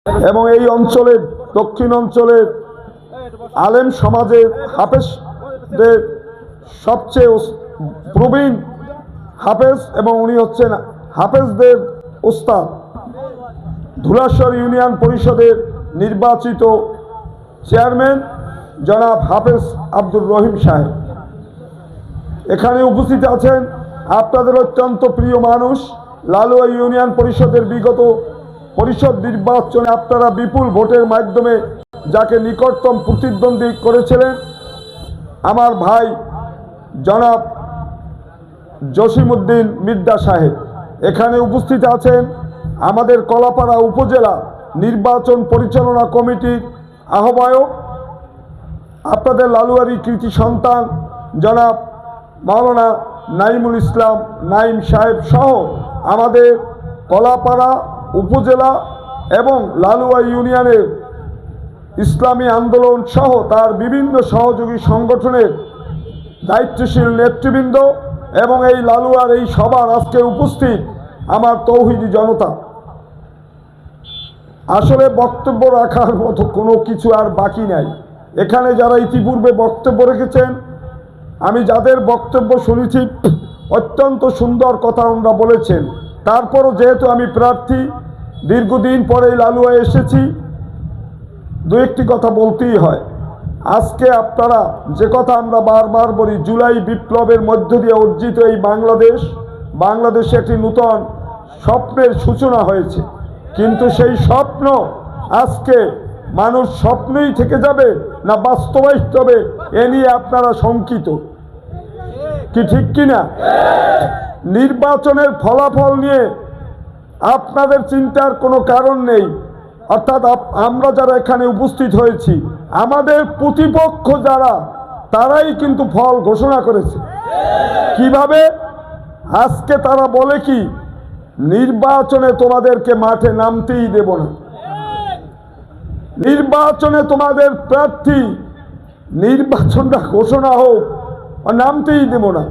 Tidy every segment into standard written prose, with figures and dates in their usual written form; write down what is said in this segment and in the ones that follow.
এবং এই অঞ্চলের দক্ষিণ অঞ্চলের আলেম সমাজের হাফেজদের সবচেয়ে প্রবীণ হাফেজ এবং উনি হচ্ছেন হাফেজদের উস্তাদ, ধুলাশ্বর ইউনিয়ন পরিষদের নির্বাচিত চেয়ারম্যান জনাব হাফেজ আব্দুর রহিম সাহেব। এখানে উপস্থিত আছেন আপনাদের অত্যন্ত প্রিয় মানুষ, লালুয়া ইউনিয়ন পরিষদের বিগত পরিষদ নির্বাচনে আপনারা বিপুল ভোটের মাধ্যমে যাকে নিকটতম প্রতিদ্বন্দ্বী করেছিলেন, আমার ভাই জনাব জসিমউদ্দিন মির্জা সাহেব। এখানে উপস্থিত আছেন আমাদের কলাপাড়া উপজেলা নির্বাচন পরিচালনা কমিটির আহ্বায়ক, আপনাদের লালুয়ারি কৃতি সন্তান জনাব মাওলানা নাইমুল ইসলাম নাইম সাহেব সহ আমাদের কলাপাড়া উপজেলা এবং লালুয়া ইউনিয়নের ইসলামী আন্দোলন সহ তার বিভিন্ন সহযোগী সংগঠনের দায়িত্বশীল নেতৃবৃন্দ এবং এই লালুয়ার এই সভার আজকে উপস্থিত আমার তৌহিদি জনতা। আসলে বক্তব্য রাখার মতো কোনো কিছু আর বাকি নাই। এখানে যারা ইতিপূর্বে বক্তব্য রেখেছেন, আমি যাদের বক্তব্য শুনেছি অত্যন্ত সুন্দর কথা ওনারা বলেছেন। তারপরও যেহেতু আমি প্রার্থী, দীর্ঘদিন পরে লালুয়া এসেছি, দু একটি কথা বলতেই হয়। আজকে আপনারা যে কথা আমরা বারবার বলি, জুলাই বিপ্লবের মধ্য দিয়ে অর্জিত এই বাংলাদেশে একটি নূতন স্বপ্নের সূচনা হয়েছে, কিন্তু সেই স্বপ্ন আজকে মানুষ স্বপ্নই থেকে যাবে না বাস্তবায়িত হবে, এ নিয়ে আপনারা শঙ্কিত, কি ঠিক কিনা? নির্বাচনের ফলাফল নিয়ে আপনাদের চিন্তার কোনো কারণ নেই। অর্থাৎ আমরা যারা এখানে উপস্থিত হয়েছি, আমাদের প্রতিপক্ষ যারা, তারাই কিন্তু ফল ঘোষণা করেছে। কিভাবে? আজকে তারা বলে কি, নির্বাচনে তোমাদেরকে মাঠে নামতেই দেব না, নির্বাচনে তোমাদের প্রার্থী নির্বাচনটা ঘোষণা হোক নামতেই দেব না,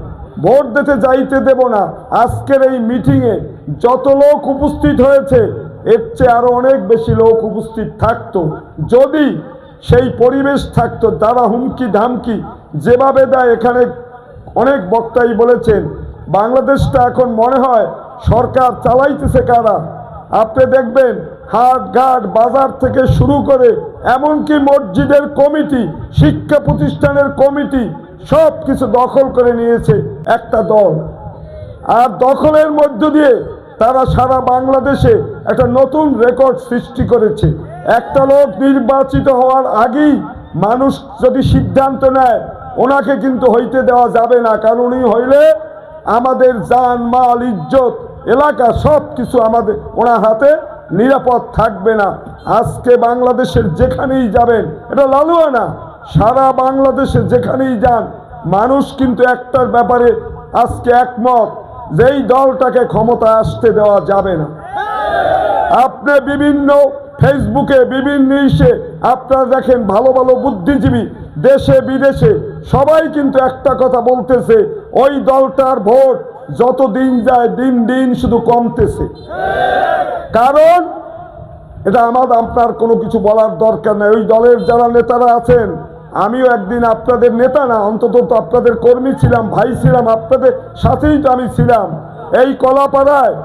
ভোট দিতে যাইতে দেব না। আজকের এই মিটিংয়ে যত লোক উপস্থিত হয়েছে, এর চেয়ে আরো অনেক বেশি লোক উপস্থিত থাকতো যদি সেই পরিবেশ থাকতো। তারা হুমকি ধামকি যেভাবে দেয়, এখানে অনেক বক্তাই বলেছেন বাংলাদেশটা এখন মনে হয় সরকার চালাইতেছে কারা। আপনি দেখবেন হাট ঘাট বাজার থেকে শুরু করে এমনকি মসজিদের কমিটি, শিক্ষা প্রতিষ্ঠানের কমিটি সব কিছু দখল করে নিয়েছে একটা দল। আর দখলের মধ্য দিয়ে তারা সারা বাংলাদেশে একটা নতুন রেকর্ড সৃষ্টি করেছে। একটা লোক নির্বাচিত হওয়ার আগেই মানুষ যদি সিদ্ধান্ত নেয়, ওনাকে কিন্তু হইতে দেওয়া যাবে না, কারণ উনি হইলে আমাদের জান মাল ইজ্জত এলাকা সব কিছু আমাদের ওনার হাতে নিরাপদ থাকবে না। আজকে বাংলাদেশের যেখানেই যাবেন, এটা লালুয়া না, সারা বাংলাদেশে যেখানেই যান, মানুষ কিন্তু একটার ব্যাপারে আজকে একমত, যেই দলটাকে ক্ষমতায় আসতে দেওয়া যাবে না। আপনি বিভিন্ন ফেসবুকে বিভিন্ন ইসে আপনারা দেখেন, ভালো ভালো বুদ্ধিজীবী দেশে বিদেশে সবাই কিন্তু একটা কথা বলতেছে, ওই দলটার ভোট যত দিন যায় দিন দিন শুধু কমতেছে। কারণ এটা আপনার কোনো কিছু বলার দরকার নেই। ওই দলের যারা নেতারা আছেন, আমিও একদিন আপনাদের নেতা না, অন্তত তো আপনাদের কর্মী ছিলাম, ভাই ছিলাম, আপনাদের সাথেই তো আমি ছিলাম। এই কলাপাড়ায়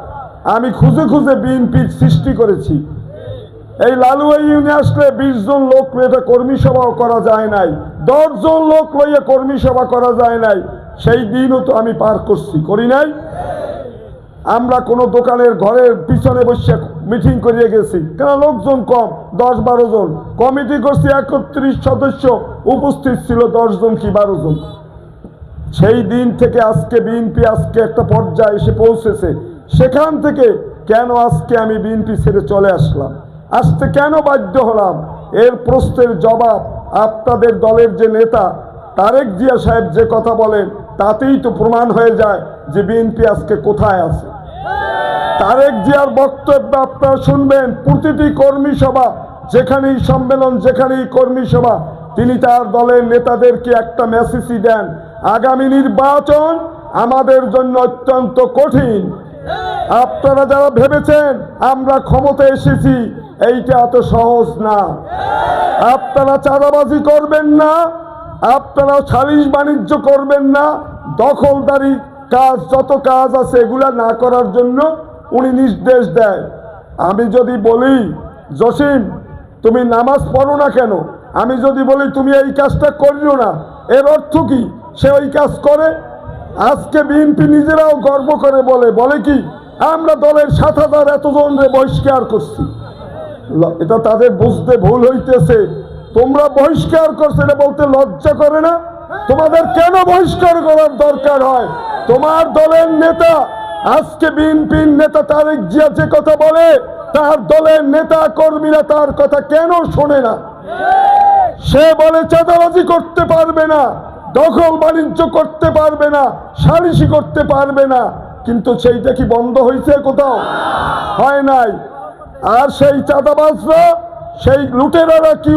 আমি খুঁজে খুঁজে বিএনপির সৃষ্টি করেছি। এই লালুয়া ইউনিয়নে আসলে 20 জন লোক এটা কর্মী সভাও করা যায় নাই, 10 জন লোক লইয়ে কর্মী সভা করা যায় নাই। সেই দিনও তো আমি পার করছি, করি নাই? আমরা কোনো দোকানের ঘরের পিছনে বসে মিটিং করিয়ে গেছি, কেন লোকজন কম, 10-12 জন কমিটি করছি, 31 সদস্য উপস্থিত ছিল 10 জন কি 12 জন। সেই দিন থেকে আজকে বিএনপি আজকে একটা পর্যায়ে এসে পৌঁছেছে। সেখান থেকে কেন আজকে আমি বিএনপি ছেড়ে চলে আসলাম, আসতে কেন বাধ্য হলাম, এর প্রশ্নের জবাব আপনাদের দলের যে নেতা তারেক জিয়া সাহেব যে কথা বলেন, তাতেই তো প্রমাণ হয়ে যায় যে বিএনপি আজকে কোথায় আছে। তারেক জিয়ার বক্তব্য আপনারা শুনবেন, প্রতিটি কর্মী সভা, যেখানেই সম্মেলন, যেখানেই কর্মী সভা, তিনি তার দলের নেতাদেরকে একটা মেসেজই দেন, আগামী নির্বাচন আমাদের জন্য অত্যন্ত কঠিন। আপনারা যারা ভেবেছেন আমরা ক্ষমতায় এসেছি, এইটা এত সহজ না। আপনারা চাঁদাবাজি করবেন না, আপনারা সালিশ বাণিজ্য করবেন না, দখলদারি কাজ যত কাজ আছে এগুলা না করার জন্য উনি নির্দেশ দেয়। আমি যদি বলি জসিম তুমি নামাজ পড়ো না কেন, আমি যদি বলি তুমি এই কাজটা করিও না, এর অর্থ কি? সে ওই কাজ করে। আজকে বিএনপি নিজেরাও গর্ব করে বলে কি আমরা দলের ৭,০০০ এতজনরে বহিষ্কার করছি। এটা তাদের বুঝতে ভুল হইতেছে। তোমরা বহিষ্কার করছো এটা বলতে লজ্জা করে না? তোমাদের কেন বহিষ্কার করার দরকার হয়? তোমার দলের নেতা আজকে বিএনপির নেতা তারেক জিয়া যে কথা বলে, তার দলের নেতা কর্মীরা তার কথা কেন শোনে না? সে বলে চাঁদাবাজি করতে পারবে না, দখল বাণিজ্য করতে পারবে না, সালিশি করতে পারবে না, কিন্তু সেইটা কি বন্ধ হয়েছে? কোথাও হয় নাই। আর সেই চাঁদাবাজরা, সেই লুটেরারা কি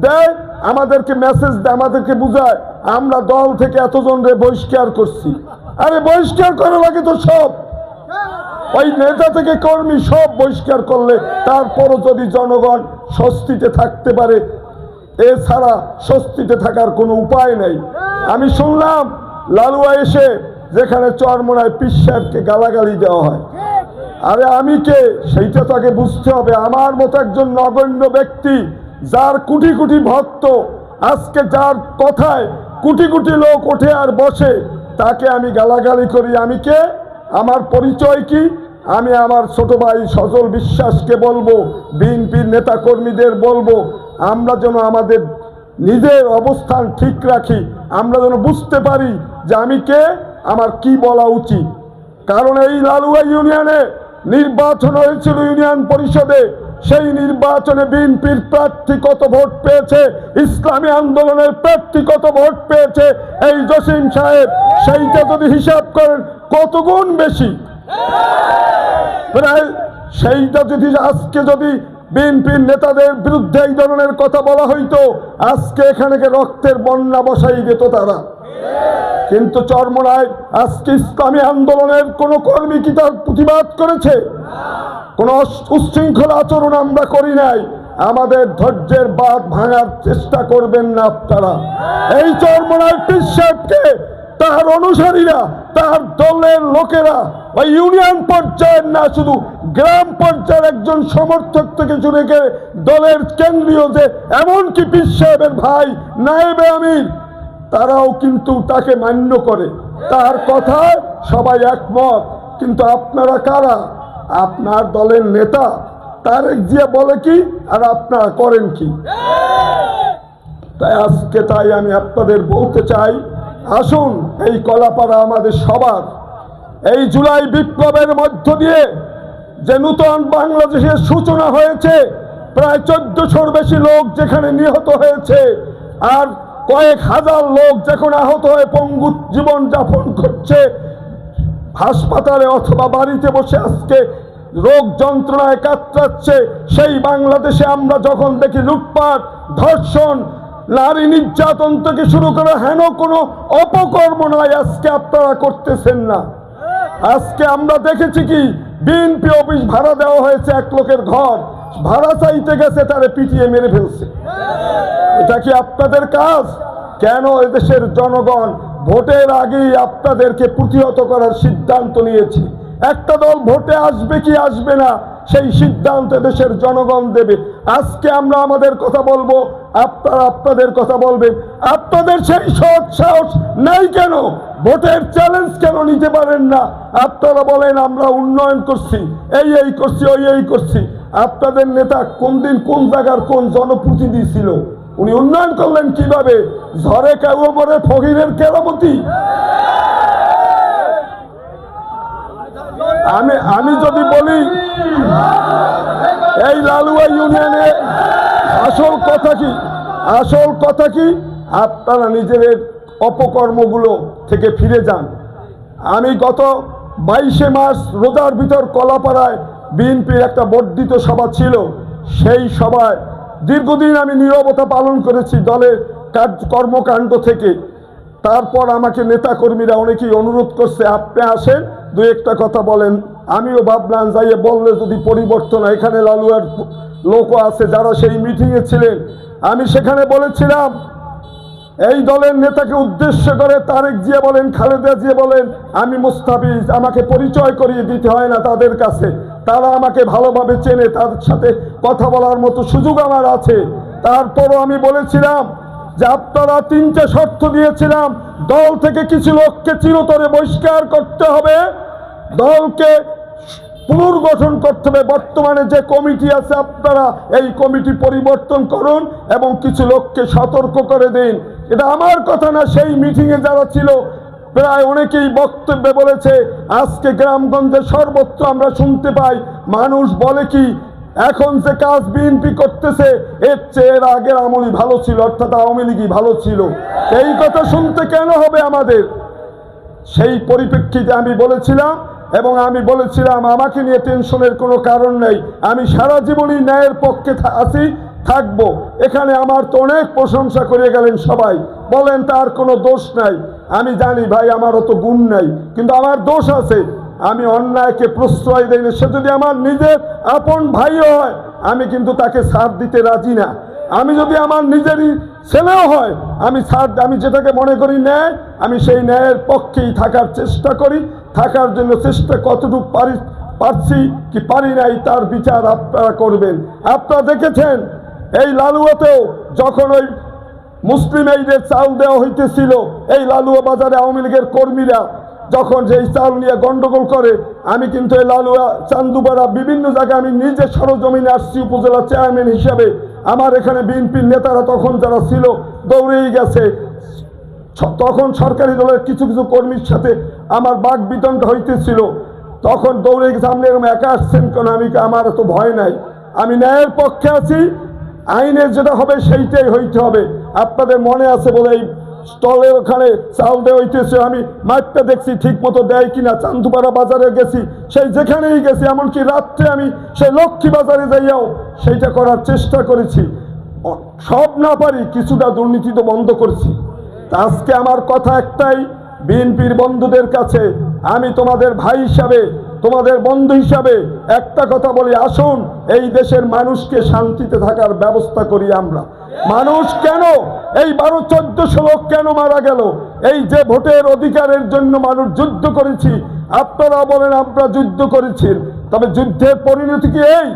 দেয়? আমাদেরকে মেসেজ দেয়, আমাদেরকে বুঝায় আমরা দল থেকে এতজনরে বহিষ্কার করছি। আরে বহিষ্কার করা লাগে তো সব, ওই নেতা থেকে কর্মী সব বহিষ্কার করলে তারপরও যদি জনগণ স্বস্তিতে থাকতে পারে, এছাড়া স্বস্তিতে থাকার কোনো উপায় নেই। আমি শুনলাম লালুয়া এসে যেখানে চরমোনায় পীর সাহেবকে গালাগালি দেওয়া হয়। আরে আমি কে সেইটা তাকে বুঝতে হবে। আমার মতো একজন নগণ্য ব্যক্তি যার কোটি কোটি ভক্ত, আজকে যার কথায় কোটি কোটি লোক ওঠে আর বসে, তাকে আমি গালাগালি করি। আমি কে? আমার পরিচয় কি? আমি আমার ছোট ভাই সজল বিশ্বাসকে বলবো, বিএনপির নেতা কর্মীদের বলবো, আমরা যেন আমাদের নিজের অবস্থান ঠিক রাখি, আমরা যেন বুঝতে পারি যে আমি কে, আমার কি বলা উচিত। কারণ এই লালুয়া ইউনিয়নে নির্বাচন হয়েছিল ইউনিয়ন পরিষদে, সেই নির্বাচনে বিএনপির প্রার্থী কত ভোট পেয়েছে, ইসলামী আন্দোলনের প্রার্থী কত ভোট পেয়েছে এই জসিম সাহেব, সেইটা যদি হিসাব করেন কত গুণ বেশি। প্রায় সেইটা যদি আজকে যদি বিএনপির নেতাদের বিরুদ্ধে এই ধরনের কথা বলা হইতো, আজকে এখানে রক্তের বন্যা বসাই দিত তারা। কিন্তু চরমোনায় আজকে ইসলামী আন্দোলনের কোন কর্মী কি তার প্রতিবাদ করেছে? কোন উচ্ছৃঙ্খল আচরণ আমরা করি নাই। আমাদের ধৈর্যের বাঁধ ভাঙার চেষ্টা করবেন না আপনারা। এই চরমোনায় পীর সাহেবকে তার অনুসারীরা, তার দলের লোকেরা ওই ইউনিয়ন পর্যায়ের না, শুধু গ্রাম পর্যায়ের একজন সমর্থক থেকে শুরু করে দলের কেন্দ্রীয় যে এমনকি পীর সাহেবের ভাই নায়েবে আমির, তারাও কিন্তু তাকে মান্য করে, তার কথায় সবাই একমত। কিন্তু আপনারা কারা? আপনার দলের নেতা তারেক জিয়া বলে কি আর আপনারা করেন কি? তাই আজকে আমি আপনাদের বলতে চাই, আসুন এই কলাপাড়া আমাদের সবার। এই জুলাই বিপ্লবের মধ্য দিয়ে যে নূতন বাংলাদেশের সূচনা হয়েছে, প্রায় 1400-র বেশি লোক যেখানে নিহত হয়েছে, আর কয়েক হাজার লোক যখন আহত হয়ে পঙ্গু জীবন যাপন করছে হাসপাতালে অথবা বাড়িতে বসে আজকে রোগ যন্ত্রণায় কাতরাচ্ছে, সেই বাংলাদেশে আমরা যখন দেখি লুটপাট, ধর্ষণ, নারী নির্যাতন থেকে শুরু করে হেন কোনো অপকর্ম নয় আজকে আপনারা করতেছেন না। আজকে আমরা দেখেছি কি বিএনপি অফিস ভাড়া দেওয়া হয়েছে, এক লোকের ঘর ভাড়া চাইতে গেছে, তারে পিটিয়ে মেরে ফেলছে। এটা কি আপনাদের কাজ? কেন এদেশের জনগণ ভোটের আগেই আপনাদেরকে প্রতিহত করার সিদ্ধান্ত নিয়েছে? একটা দল ভোটে আসবে কি আসবে না সেই সিদ্ধান্ত দেশের জনগণ দেবে। আজকে আমরা আমাদের কথা বলবো, আপনারা আপনাদের কথা বলবেন। আপনাদের সেই সৎ সাহস নাই কেন? ভোটের চ্যালেঞ্জ কেন নিতে পারেন না? আপনারা বলেন আমরা উন্নয়ন করছি, এই করছি, ওই করছি। আপনাদের নেতা কোন দিন কোন জায়গার কোন জনপ্রতিনিধি ছিল? উনি উন্নয়ন করলেন কিভাবে? ঝড়ে কেউ মরে ফকিরের কেরামতি। আমি যদি বলি এই লালুয়া ইউনিয়নে আসল কথা কি, আপনারা নিজেদের অপকর্মগুলো থেকে ফিরে যান। আমি গত 22শে মার্চ রোজার ভিতর কলাপাড়ায় বিএনপির একটা বর্ধিত সভা ছিল, সেই সভায় দীর্ঘদিন আমি নীরবতা পালন করেছি দলের কর্মকাণ্ড থেকে। তারপর আমাকে নেতাকর্মীরা অনেকেই অনুরোধ করছে আপনি আসেন, দু একটা কথা বলেন। আমিও ভাবলাম যাইয়ে বললে যদি পরিবর্তন, এখানে লালুয়ার লোকও আছে যারা সেই মিটিংয়ে ছিলেন। আমি সেখানে বলেছিলাম, এই দলের নেতাকে উদ্দেশ্য করে তারেক জিয়া বলেন, খালেদা জিয়া বলেন, আমি মুস্তাফিজ, আমাকে পরিচয় করিয়ে দিতে হয় না তাদের কাছে, তারা আমাকে ভালোভাবে চেনে, তাদের সাথে কথা বলার মতো সুযোগ আমার আছে। তারপরও আমি বলেছিলাম যে আপনারা তিনটে শর্ত দিয়েছিলাম, দল থেকে কিছু লোককে চিরতরে বহিষ্কার করতে হবে, দলকে পুনর্গঠন করতে হবে, বর্তমানে যে কমিটি আছে আপনারা এই কমিটি পরিবর্তন করুন এবং কিছু লোককে সতর্ক করে দিন। এটা আমার কথা না, সেই মিটিংয়ে যারা ছিল প্রায় অনেকেই বক্তব্যে বলেছে। আজকে গ্রামগঞ্জে সর্বত্র আমরা শুনতে পাই, মানুষ বলে কি এখন যে কাজ বিএনপি করতেছে এর চেয়ে এর আগের আমলই ভালো ছিল, অর্থাৎ আওয়ামী লীগই ভালো ছিল। এই কথা শুনতে কেন হবে আমাদের? সেই পরিপ্রেক্ষিতে আমি বলেছিলাম, এবং আমি বলেছিলাম আমাকে নিয়ে টেনশনের কোনো কারণ নেই, আমি সারা জীবনই ন্যায়ের পক্ষে আছি, থাকবো। এখানে আমার তো অনেক প্রশংসা করে গেলেন সবাই, বলেন তার কোনো দোষ নাই। আমি জানি ভাই আমার অত গুণ নাই, কিন্তু আমার দোষ আছে। আমি অন্যায়কে প্রশ্রয় দেই না। সে যদি আমার নিজের আপন ভাইও হয় আমি কিন্তু তাকে ছাড় দিতে রাজি না। আমি যদি আমার নিজেরই ছেলেও হয় আমি যেটাকে মনে করি ন্যায়, আমি সেই ন্যায়ের পক্ষেই থাকার চেষ্টা করি। থাকার জন্য চেষ্টা কতটুকু পারছি কি পারি নাই তার বিচার আপনারা করবেন। আপনারা দেখেছেন এই লালুয়াতেও যখন ওই মুসলিম এইদের চাল দেওয়া হইতেছিল, এই লালুয়া বাজারে আওয়ামী লীগের কর্মীরা যখন যেই চাল নিয়ে গন্ডগোল করে, আমি কিন্তু এই লালুয়া, চান্দুপাড়া বিভিন্ন জায়গায় আমি নিজে সরজমিনে আসছি উপজেলা চেয়ারম্যান হিসাবে। আমার এখানে বিএনপির নেতারা তখন যারা ছিল দৌড়েই গেছে। তখন সরকারি দলের কিছু কিছু কর্মীর সাথে আমার বাক বিতণ্ডা হইতেছিল, তখন দৌড়ে গেছে। আপনি এরকম একা আসছেন কেন? আমার তো ভয় নাই, আমি ন্যায়ের পক্ষে আছি, আইনের যেটা হবে সেইটাই হইতে হবে। আপনাদের মনে আছে বলে এই স্টলের ওখানে চাল দেওয়া হইতেছে, আমি মাঠটা দেখছি ঠিক মতো দেয় কিনা। চান্দুপাড়া বাজারে গেছি, সেই যেখানেই গেছি, এমনকি রাত্রে আমি সেই লক্ষ্মী বাজারে যাইয়াও সেইটা করার চেষ্টা করেছি। সব না পারি, কিছুটা দুর্নীতি তো বন্ধ করছি। আজকে আমার কথা একটাই, বিএনপির বন্ধুদের কাছে আমি তোমাদের ভাই হিসাবে, তোমাদের বন্ধু হিসাবে একটা কথা বলি, আসুন এই দেশের মানুষকে শান্তিতে থাকার ব্যবস্থা করি আমরা। মানুষ কেন এই 12-1400 লোক কেন মারা গেল? এই যে ভোটের অধিকারের জন্য মানুষ যুদ্ধ করেছি। আপনারা বলেন আমরা যুদ্ধ করেছি, তবে যুদ্ধের পরিণতি কি এই?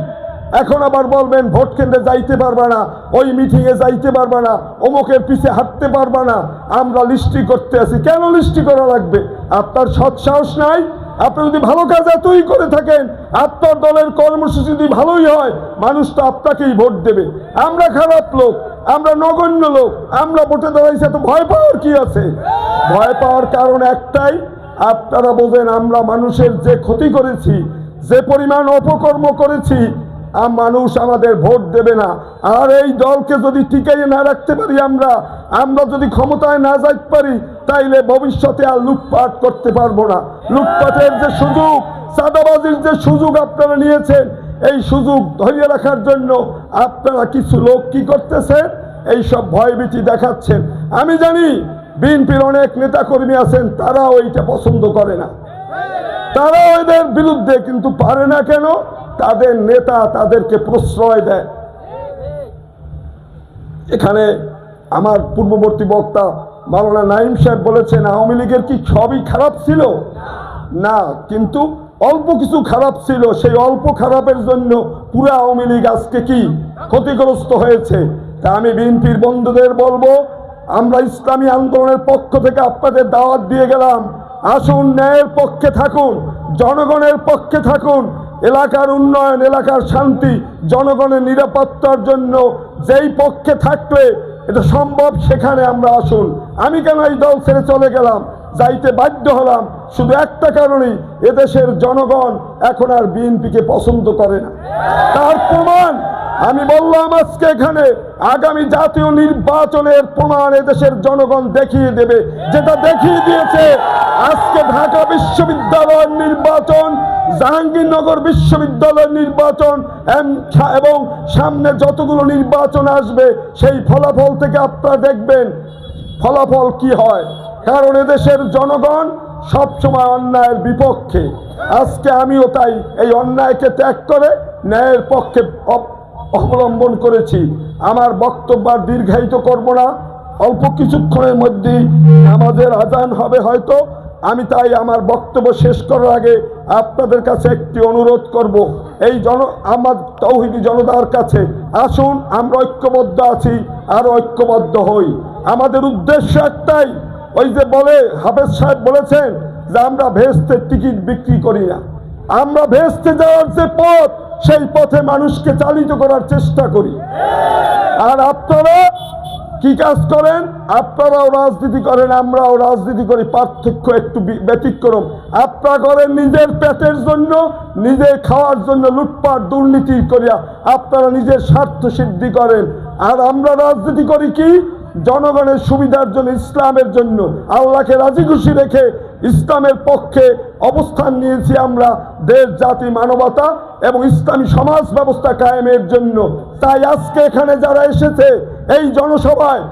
এখন আবার বলবেন ভোট কেন্দ্রে যাইতে পারবা না, ওই মিটিংয়ে যাইতে পারবা না, অমুকের পিছে হাঁটতে পারবা না, আমরা লিস্টি করতে আছি। কেন লিস্টি করা লাগবে? আপনার সৎসাহস নাই? আপনি যদি ভালো কাজ এতই করে থাকেন, আপনার দলের কর্মসূচি যদি ভালোই হয়, মানুষ তো আপনাকেই ভোট দেবে। আমরা খারাপ লোক, আমরা নগণ্য লোক, আমরা ভোটে দাঁড়াইছি, এত ভয় পাওয়ার কি আছে? ভয় পাওয়ার কারণ একটাই, আপনারা বোঝেন আমরা মানুষের যে ক্ষতি করেছি, যে পরিমাণ অপকর্ম করেছি, মানুষ আমাদের ভোট দেবে না। আর এই দলকে যদি টিকাইয়ে না রাখতে পারি, আমরা যদি ক্ষমতায় না যাইতে পারি, তাইলে ভবিষ্যতে আর লুটপাট করতে পারবো না। লুটপাটের যে সুযোগ, চাঁদাবাজির যে সুযোগ আপনারা নিয়েছেন, এই সুযোগ ধরিয়ে রাখার জন্য আপনারা কিছু লোক কি করতেছেন? এইসব ভয়ভীতি দেখাচ্ছেন। আমি জানি বিএনপির অনেক নেতাকর্মী আছেন, তারাও এইটা পছন্দ করে না, তারাও এদের বিরুদ্ধে, কিন্তু পারে না কেন? তাদের নেতা তাদেরকে প্রশ্রয় দেয়। এখানে আমার পূর্ববর্তী বক্তা মাওলানা নাইম সাহেব বলেছেন আওয়ামী লীগের কি সবই খারাপ ছিল? না, কিন্তু অল্প কিছু খারাপ ছিল। সেই অল্প খারাপের জন্য পুরো আওয়ামী লীগ আজকে কি ক্ষতিগ্রস্ত হয়েছে। তা আমি বিএনপির বন্ধুদের বলবো, আমরা ইসলামী আন্দোলনের পক্ষ থেকে আপনাদের দাওয়াত দিয়ে গেলাম, আসুন ন্যায়ের পক্ষে থাকুন, জনগণের পক্ষে থাকুন। এলাকার উন্নয়ন, এলাকার শান্তি, জনগণের নিরাপত্তার জন্য যেই পক্ষে থাকলে এটা সম্ভব সেখানে আমরা আসুন। আমি কেন এই দল ছেড়ে চলে গেলাম, যাইতে বাধ্য হলাম শুধু একটা কারণেই, এদেশের জনগণ এখন আর বিএনপিকে পছন্দ করে না। তার প্রমাণ আমি বললাম আজকে এখানে, আগামী জাতীয় নির্বাচনের প্রমাণ এদেশের জনগণ দেখিয়ে দেবে, যেটা দেখিয়ে দিয়েছে আজকে ঢাকা বিশ্ববিদ্যালয়ের নির্বাচন, জাহাঙ্গীরনগর বিশ্ববিদ্যালয়ের নির্বাচন এবং সামনে যতগুলো নির্বাচন আসবে, সেই ফলাফল থেকে আপনারা দেখবেন ফলাফল কি হয়। কারণ এদেশের জনগণ সবসময় অন্যায়ের বিপক্ষে। আজকে আমিও তাই এই অন্যায়কে ত্যাগ করে ন্যায়ের পক্ষে অবলম্বন করেছি। আমার বক্তব্য আর দীর্ঘায়িত করব না, অল্প কিছুক্ষণের মধ্যেই আমাদের আজান হবে হয়তো। আমি তাই আমার বক্তব্য শেষ করার আগে আপনাদের কাছে একটি অনুরোধ করব, এই আমার তৌহিদি জনতার কাছে, আসুন আমরা ঐক্যবদ্ধ আছি, আর ঐক্যবদ্ধ হই। আমাদের উদ্দেশ্য একটাই, ওই যে বলে হাফেজ সাহেব বলেছেন যে আমরা ভেস্তের টিকিট বিক্রি করি না, আমরা ভেস্তে যাওয়ার যে পথ, সেই পথে মানুষকে চালিত করার চেষ্টা করি। আর আপনারা কি কাজ করেন? আপনারাও রাজনীতি করেন, আমরাও রাজনীতি করি, পার্থক্য একটু ব্যতিক্রম। আপনারা করেন নিজের পেটের জন্য, নিজে খাওয়ার জন্য লুটপাট দুর্নীতি করিয়া আপনারা নিজের স্বার্থ সিদ্ধি করেন। আর আমরা রাজনীতি করি কি? জনগণের সুবিধার জন্য, ইসলামের জন্য, আল্লাহকে রাজি খুশি রেখে ইসলামের পক্ষে অবস্থান নিয়েছি আমরা, দেশ জাতি মানবতা এবং ইসলামী সমাজ ব্যবস্থা কায়েমের জন্য। তাই আজকে এখানে যারা এসেছে এই জনসভায়,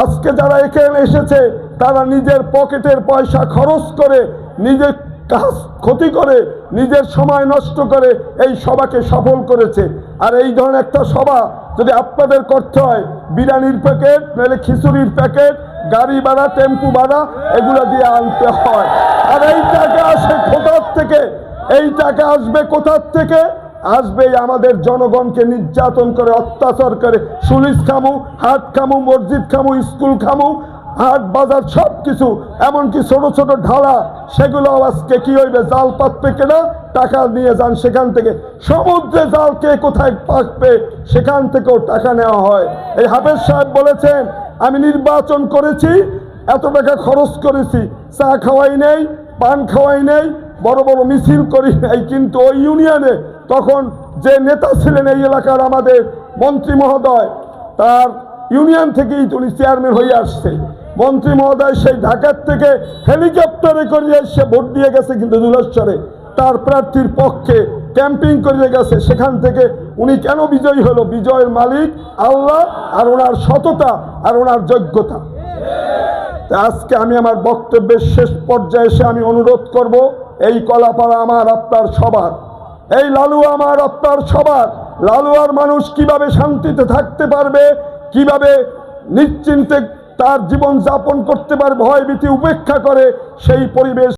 আজকে যারা এখানে এসেছে তারা নিজের পকেটের পয়সা খরচ করে, নিজের কাজ ক্ষতি করে, নিজের সময় নষ্ট করে এই সভাকে সফল করেছে। আর এই ধরনের একটা সভা যদি আপনাদের করতে হয়, বিরিয়ানির প্যাকেট নাহলে খিচুড়ির প্যাকেট, গাড়ি ভাড়া, টেম্পু ভাড়া, এগুলো দিয়ে আনতে হয়। আর এই টাকা আসে কোথার থেকে? এই টাকা আসবে কোথার থেকে? আসবে আমাদের জনগণকে নির্যাতন করে, অত্যাচার করে, সুলিশ খামু, হাট খামু, মসজিদ খামু, স্কুল খামু, হাট বাজার সব কিছু, এমনকি ছোট ছোট ঢালা, সেগুলো আজকে কি হইবে? জাল পাতবে কেনা, টাকা নিয়ে যান সেখান থেকে। সমুদ্রে জাল কে কোথায় পাকবে, সেখান থেকেও টাকা নেওয়া হয়। এই হাফেজ সাহেব বলেছেন আমি নির্বাচন করেছি, এত টাকা খরচ করেছি, চা খাওয়াই নেই, পান খাওয়াই নেই, বড় বড় মিছিল করি নাই। কিন্তু ওই ইউনিয়নে তখন যে নেতা ছিলেন এই এলাকার আমাদের মন্ত্রী মহোদয়, তার ইউনিয়ন থেকেই উনি চেয়ারম্যান হয়ে আসছে। মন্ত্রী মহোদয় সেই ঢাকার থেকে হেলিকপ্টারে করিয়ে এসে ভোট দিয়ে গেছে, কিন্তু দুলেশ্বরে তার প্রার্থীর পক্ষে ক্যাম্পিং করিয়ে গেছে। সেখান থেকে উনি কেন বিজয়ী হলো? বিজয়ের মালিক আল্লাহ, আর ওনার সততা আর ওনার যোগ্যতা। আজকে আমি আমার বক্তব্যের শেষ পর্যায়ে এসে আমি অনুরোধ করব, এই কলাপাড়া আমার আপনার সবার, এই লালুয়া আমার আপনার সবার। লালুয়ার মানুষ কিভাবে শান্তিতে থাকতে পারবে, কিভাবে নিশ্চিন্তে তার জীবন যাপন করতে পারবে, ভয় ভীতি উপেক্ষা করে সেই পরিবেশ